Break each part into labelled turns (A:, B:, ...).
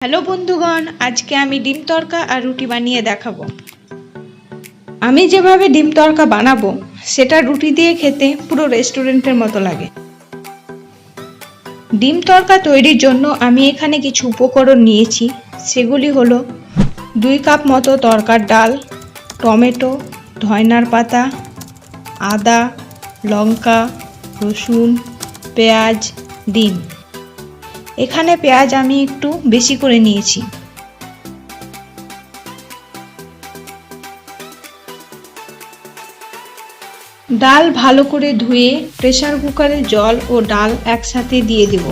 A: Hello বন্ধুগণ, আজকে আমি ডিম তড়কা আর রুটি বানিয়ে দেখাবো। আমি যেভাবে ডিম তড়কা বানাবো সেটা রুটি দিয়ে খেতে পুরো রেস্টুরেন্টের মতো লাগে। ডিম তড়কা তৈরির জন্য আমি এখানে কিছু উপকরণ নিয়েছি। সেগুলি হলো 2 কাপ মতো তড়কার ডাল, টমেটো, ধনিয়ার পাতা, আদা, লঙ্কা, রসুন, পেঁয়াজ, ডিম। এখানে পেঁয়াজ আমি একটু বেশি করে নিয়েছি। ডাল ভালো করে ধুয়ে প্রেসার কুকারে জল ও ডাল একসাথে দিয়ে দেব।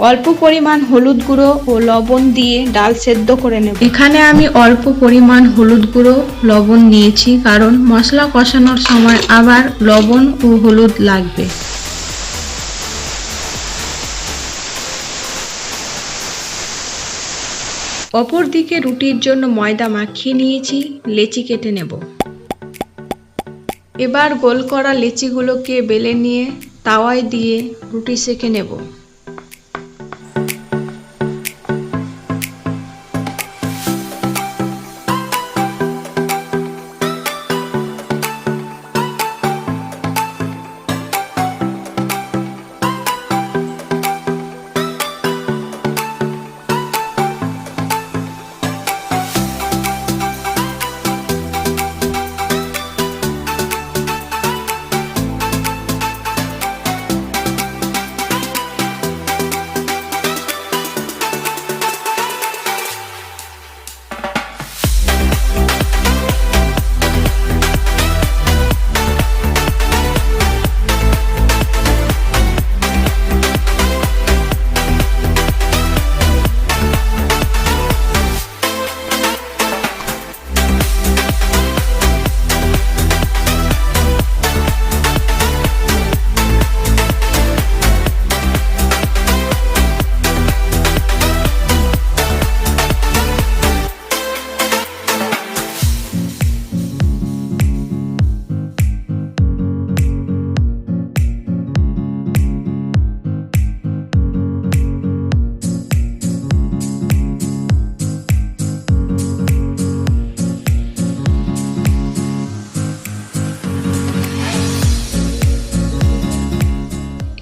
A: অল্প পরিমাণ হলুদ গুঁড়ো ও লবণ দিয়ে ডাল সেদ্ধ করে নেব। এখানে আমি অল্প পরিমাণ হলুদ গুঁড়ো লবণ নিয়েছি, কারণ মশলা কষানোর সময় আবার লবণ ও হলুদ লাগবে। অপর দিকে রুটির জন্য ময়দা মাখিয়ে নিয়েছি, লেচি কেটে নেব। এবার গোল করা লেচিগুলোকে বেলে নিয়ে তাওয়ায় দিয়ে রুটি সেঁকে নেব।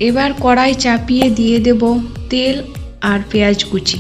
A: এবার কড়াই চাপিয়ে দিয়ে দেব তেল আর পেঁয়াজ কুচি।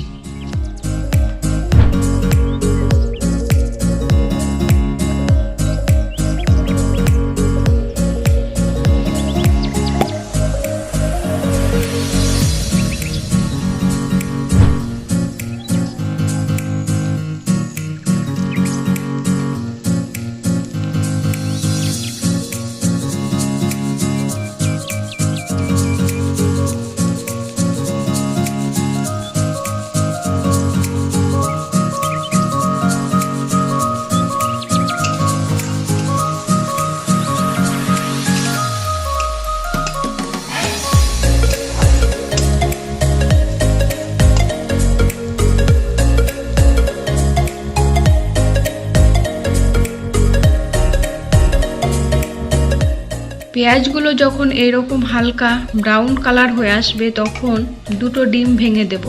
A: পেঁয়াজগুলো যখন এরকম হালকা ব্রাউন কালার হয়ে আসবে তখন দুটো ডিম ভেঙে দেব।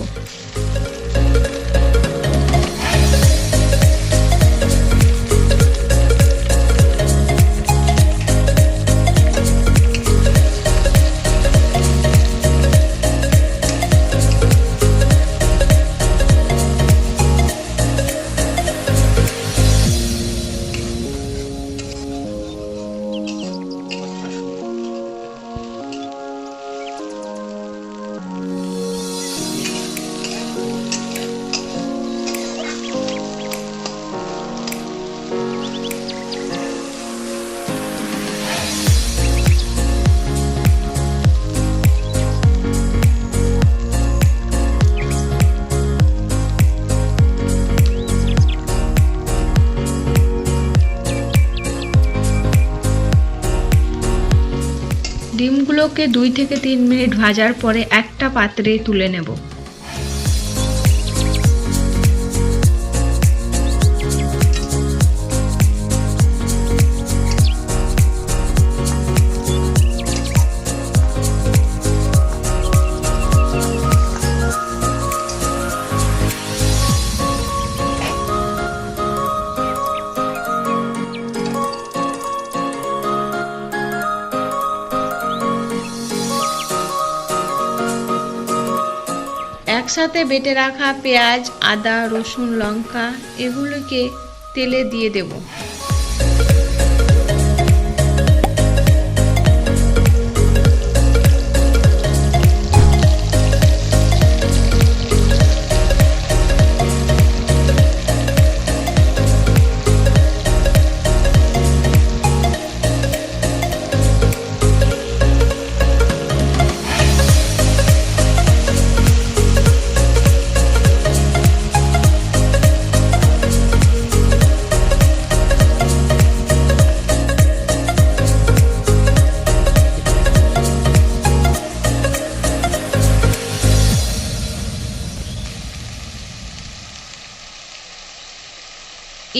A: ডিমগুলোকে 2 থেকে 3 মিনিট ভাজার পরে একটা পাত্রে তুলে নেব। একসাথে বেটে রাখা পেঁয়াজ, আদা, রসুন, লঙ্কা এগুলোকে তেলে দিয়ে দেব।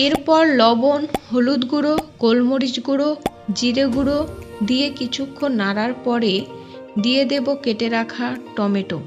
A: এরপর লবণ, হলুদ গুঁড়ো, গোলমরিচ গুঁড়ো, জিরে গুঁড়ো দিয়ে কিছুক্ষণ নাড়ার পরে দিয়ে দেব কেটে রাখা টমেটো।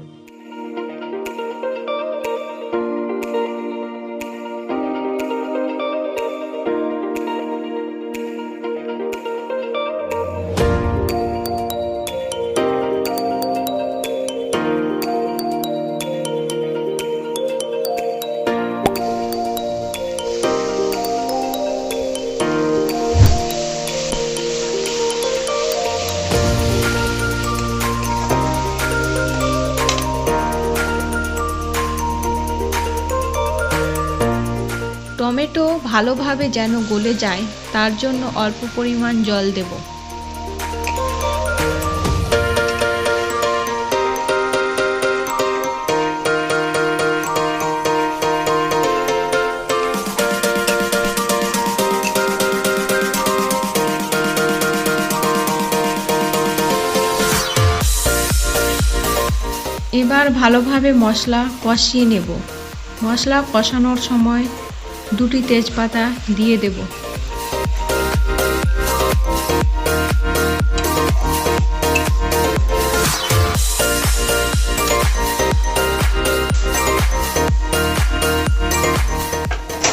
A: টমেটো ভালোভাবে যেন গলে যায় তার জন্য অল্প পরিমাণ জল দেব। এবার ভালোভাবে মশলা কষিয়ে নেব। মশলা কষানোর সময় দুটি তেজপাতা দিয়ে দেব।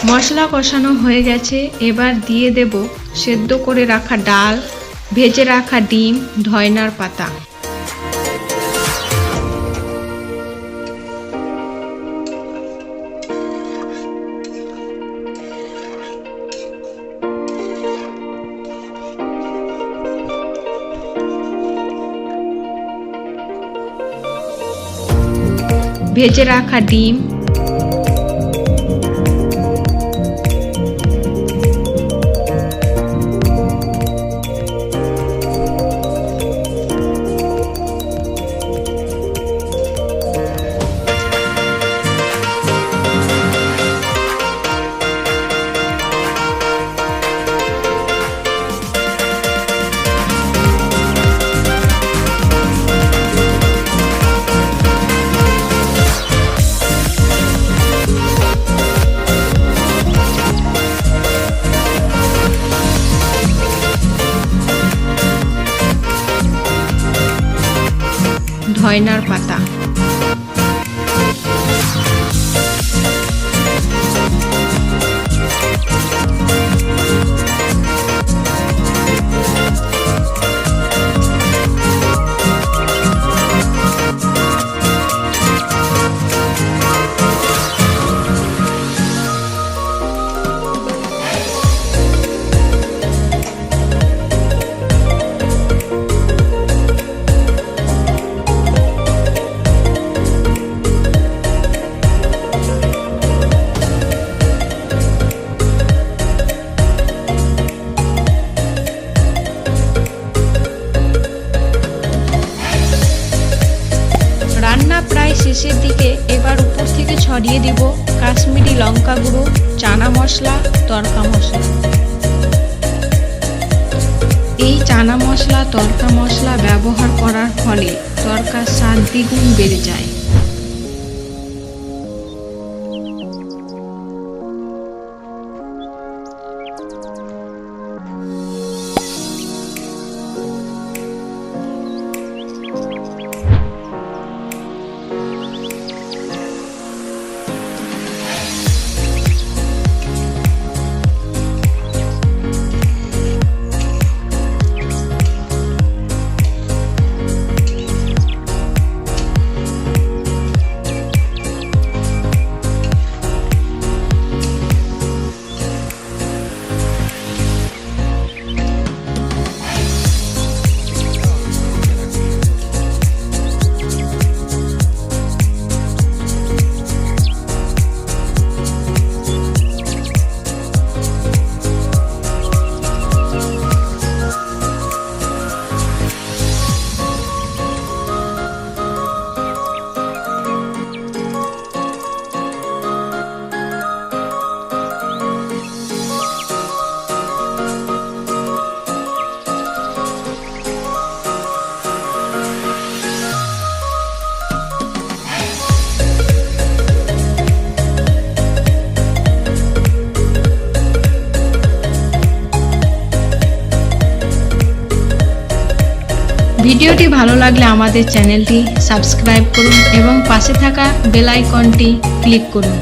A: মশলা কষানো হয়ে গেছে, এবার দিয়ে দেব সেদ্ধ করে রাখা ডাল, ভেজে রাখা ডিম, ধয়নার পাতা। ভেজে রাখা ডিম, ধয়নার পাতা। প্রায় শেষের দিকে, এবার উপর থেকে ছড়িয়ে দিব কাশ্মীরি লঙ্কা গুঁড়ো, চানা মশলা, তড়কা মশলা। এই চানা মশলা, তড়কা মশলা ব্যবহার করার ফলে তড়কার স্বাদ দ্বিগুণ বেড়ে যায়। ভিডিওটি ভালো লাগলে আমাদের চ্যানেলটি সাবস্ক্রাইব করুন এবং পাশে থাকা বেল আইকনটি ক্লিক করুন।